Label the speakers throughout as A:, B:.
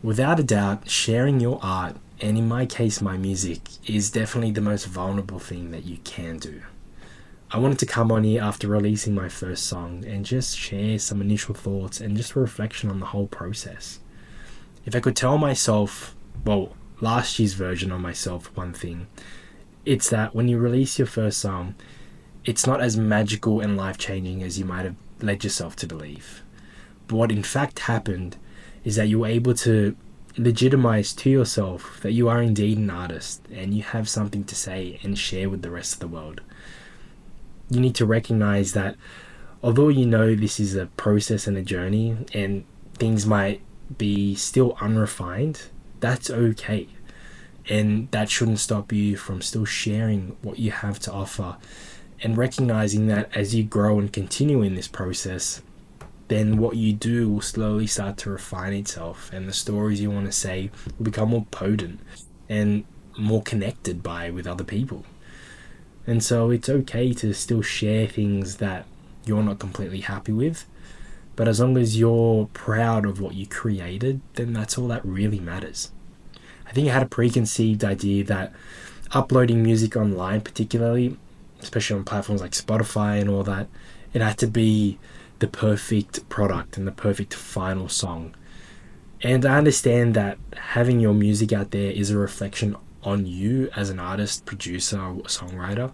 A: Without a doubt, sharing your art, and in my case, my music, is definitely the most vulnerable thing that you can do. I wanted to come on here after releasing my first song and just share some initial thoughts and just a reflection on the whole process. If I could tell myself, well, last year's version of myself, one thing, it's that when you release your first song, it's not as magical and life-changing as you might have led yourself to believe. But what in fact happened is that you were able to legitimize to yourself that you are indeed an artist and you have something to say and share with the rest of the world. You need to recognize that although you know this is a process and a journey and things might be still unrefined, that's okay. And that shouldn't stop you from still sharing what you have to offer and recognizing that as you grow and continue in this process, then what you do will slowly start to refine itself and the stories you want to say will become more potent and more connected with other people. And so it's okay to still share things that you're not completely happy with, but as long as you're proud of what you created, then that's all that really matters. I think I had a preconceived idea that uploading music online, particularly, especially on platforms like Spotify and all that, it had to be the perfect product and the perfect final song. And I understand that having your music out there is a reflection on you as an artist, producer, or songwriter,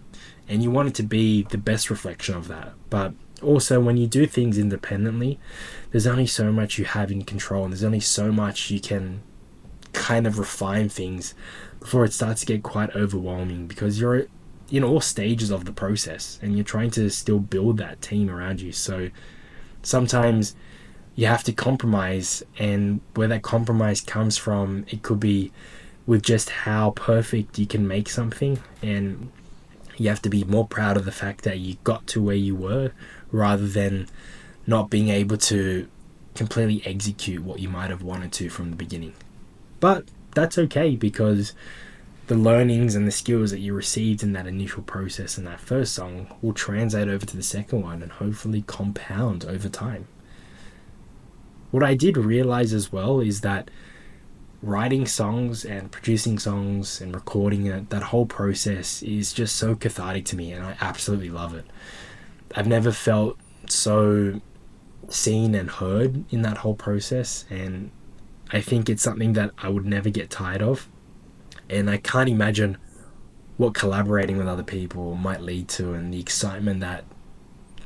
A: and you want it to be the best reflection of that. But also, when you do things independently, there's only so much you have in control, and there's only so much you can kind of refine things before it starts to get quite overwhelming, because you're in all stages of the process and you're trying to still build that team around you. So sometimes you have to compromise, and where that compromise comes from, it could be with just how perfect you can make something, and you have to be more proud of the fact that you got to where you were rather than not being able to completely execute what you might have wanted to from the beginning. But that's okay, because the learnings and the skills that you received in that initial process in that first song will translate over to the second one and hopefully compound over time. What I did realize as well is that writing songs and producing songs and recording it, that whole process is just so cathartic to me, and I absolutely love it. I've never felt so seen and heard in that whole process, and I think it's something that I would never get tired of. And I can't imagine what collaborating with other people might lead to, and the excitement that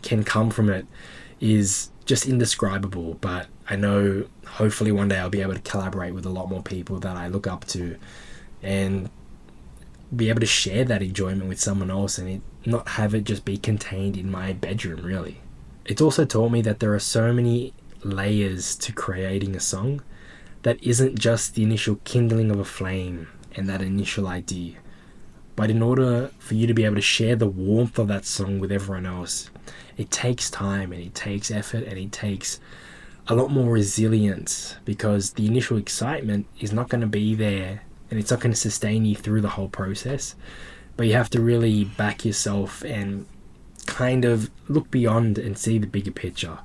A: can come from it is just indescribable. But I know hopefully one day I'll be able to collaborate with a lot more people that I look up to and be able to share that enjoyment with someone else, and not have it just be contained in my bedroom, really. It's also taught me that there are so many layers to creating a song that isn't just the initial kindling of a flame and that initial idea. But in order for you to be able to share the warmth of that song with everyone else, it takes time and it takes effort and it takes a lot more resilience, because the initial excitement is not going to be there and it's not going to sustain you through the whole process. But you have to really back yourself and kind of look beyond and see the bigger picture.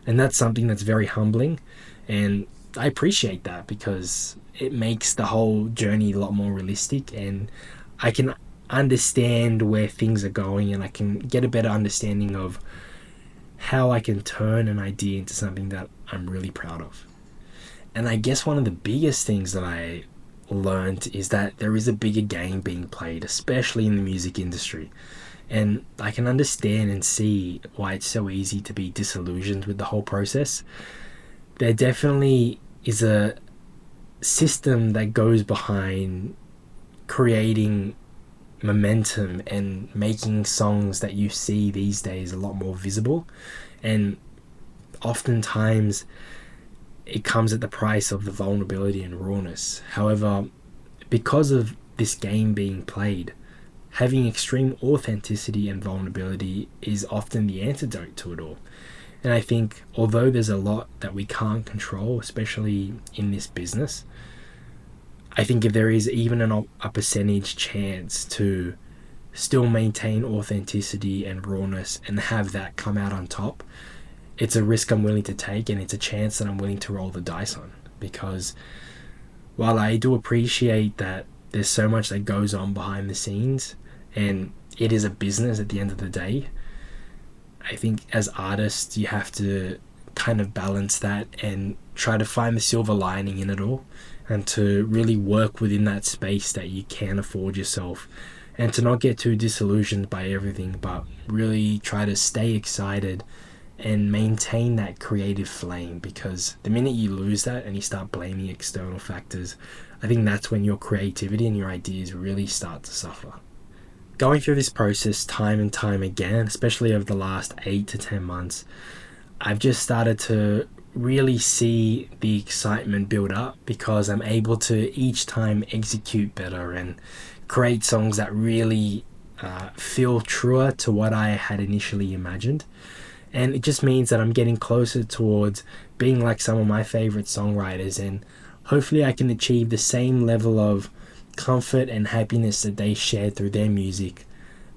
A: And that's something that's very humbling, and I appreciate that because it makes the whole journey a lot more realistic, and I can understand where things are going, and I can get a better understanding of how I can turn an idea into something that I'm really proud of. And I guess one of the biggest things that I learned is that there is a bigger game being played, especially in the music industry. And I can understand and see why it's so easy to be disillusioned with the whole process. There definitely is a system that goes behind creating momentum and making songs that you see these days a lot more visible, and oftentimes it comes at the price of the vulnerability and rawness. However, because of this game being played, having extreme authenticity and vulnerability is often the antidote to it all. And I think although there's a lot that we can't control, especially in this business, I think if there is even a percentage chance to still maintain authenticity and rawness and have that come out on top, it's a risk I'm willing to take, and it's a chance that I'm willing to roll the dice on, because while I do appreciate that there's so much that goes on behind the scenes and it is a business at the end of the day, I think as artists you have to kind of balance that and try to find the silver lining in it all, and to really work within that space that you can afford yourself, and to not get too disillusioned by everything, but really try to stay excited and maintain that creative flame, because the minute you lose that and you start blaming external factors, I think that's when your creativity and your ideas really start to suffer. Going through this process time and time again, especially over the last 8 to 10 months, I've just started to really see the excitement build up, because I'm able to each time execute better and create songs that really feel truer to what I had initially imagined. And it just means that I'm getting closer towards being like some of my favorite songwriters, and hopefully I can achieve the same level of comfort and happiness that they shared through their music,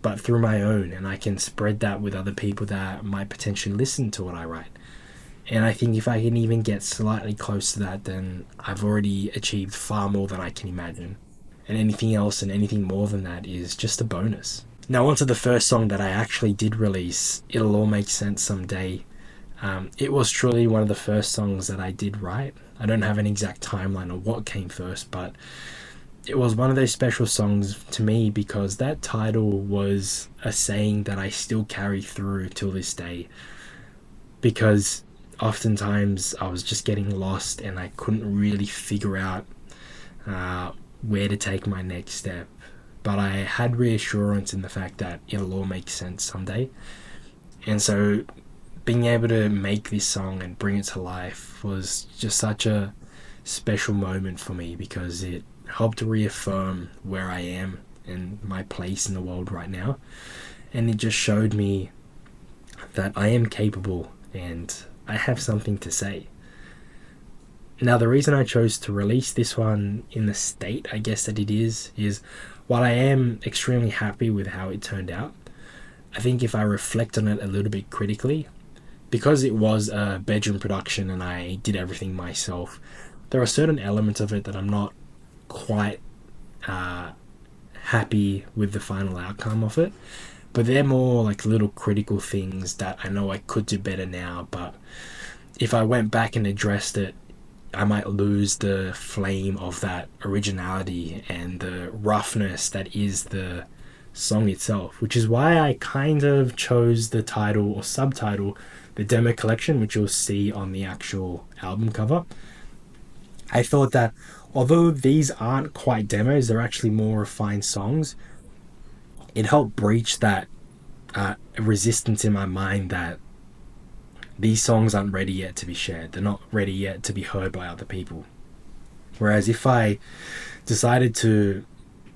A: but through my own, and I can spread that with other people that might potentially listen to what I write. And I think if I can even get slightly close to that, then I've already achieved far more than I can imagine. And anything else and anything more than that is just a bonus. Now, on to the first song that I actually did release, It'll All Make Sense Someday. It was truly one of the first songs that I did write. I don't have an exact timeline of what came first, but it was one of those special songs to me because that title was a saying that I still carry through till this day. Because oftentimes I was just getting lost and I couldn't really figure out where to take my next step. But I had reassurance in the fact that it'll all make sense someday. And so being able to make this song and bring it to life was just such a special moment for me, because it helped reaffirm where I am and my place in the world right now. And it just showed me that I am capable and I have something to say. Now, the reason I chose to release this one in the state, I guess, that it is while I am extremely happy with how it turned out, I think if I reflect on it a little bit critically, because it was a bedroom production and I did everything myself, there are certain elements of it that I'm not quite happy with the final outcome of it. But they're more like little critical things that I know I could do better now. But if I went back and addressed it, I might lose the flame of that originality and the roughness that is the song itself, which is why I kind of chose the title or subtitle, the demo collection, which you'll see on the actual album cover. I thought that although these aren't quite demos, they're actually more refined songs, it helped breach that resistance in my mind that these songs aren't ready yet to be shared. They're not ready yet to be heard by other people. Whereas if I decided to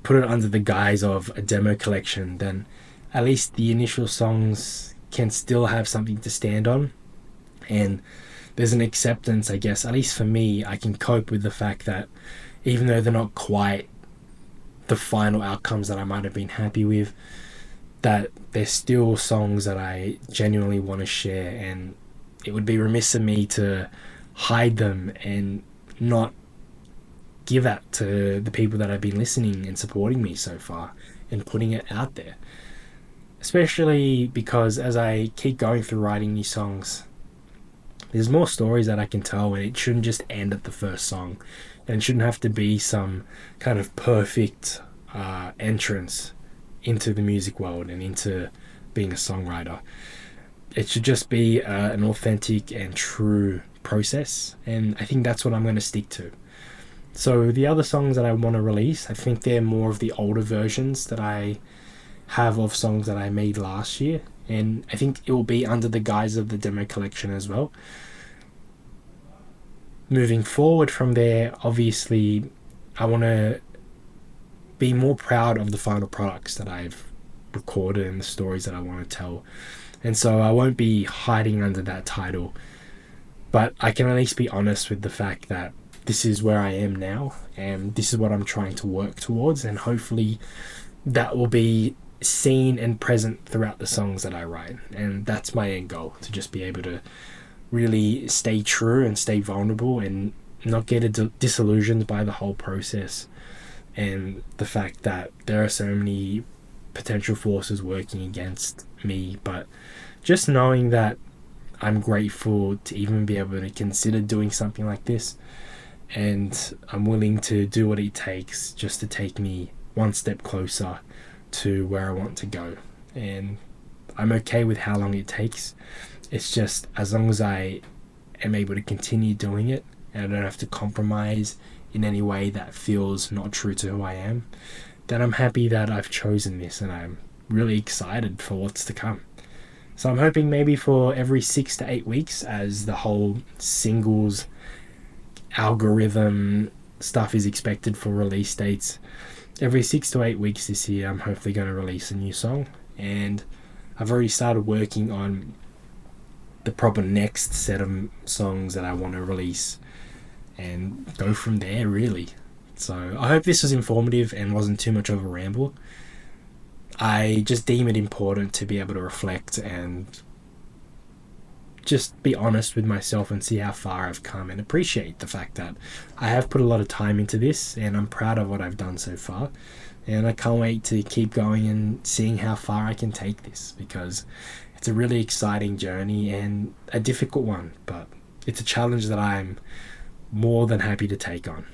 A: put it under the guise of a demo collection, then at least the initial songs can still have something to stand on. And there's an acceptance, I guess, at least for me, I can cope with the fact that even though they're not quite the final outcomes that I might have been happy with, that they're still songs that I genuinely want to share, and it would be remiss of me to hide them and not give that to the people that have been listening and supporting me so far and putting it out there. Especially because as I keep going through writing new songs, there's more stories that I can tell, and it shouldn't just end at the first song, and it shouldn't have to be some kind of perfect entrance into the music world and into being a songwriter. It should just be an authentic and true process, and I think that's what I'm going to stick to. So the other songs that I want to release, I think they're more of the older versions that I have of songs that I made last year, and I think it will be under the guise of the demo collection as well. Moving forward from there, obviously I want to be more proud of the final products that I've recorded and the stories that I want to tell. And so I won't be hiding under that title, but I can at least be honest with the fact that this is where I am now and this is what I'm trying to work towards, and hopefully that will be seen and present throughout the songs that I write. And that's my end goal, to just be able to really stay true and stay vulnerable and not get disillusioned by the whole process and the fact that there are so many potential forces working against me, but just knowing that I'm grateful to even be able to consider doing something like this, and I'm willing to do what it takes just to take me one step closer to where I want to go. And I'm okay with how long it takes. It's just as long as I am able to continue doing it and I don't have to compromise in any way that feels not true to who I am, then I'm happy that I've chosen this, and I'm really excited for what's to come. So I'm hoping maybe for every 6 to 8 weeks, as the whole singles algorithm stuff is expected for release dates, every 6 to 8 weeks this year I'm hopefully going to release a new song. And I've already started working on the proper next set of songs that I want to release and go from there, really. So I hope this was informative and wasn't too much of a ramble. I just deem it important to be able to reflect and just be honest with myself and see how far I've come, and appreciate the fact that I have put a lot of time into this and I'm proud of what I've done so far. And I can't wait to keep going and seeing how far I can take this, because it's a really exciting journey and a difficult one, but it's a challenge that I'm more than happy to take on.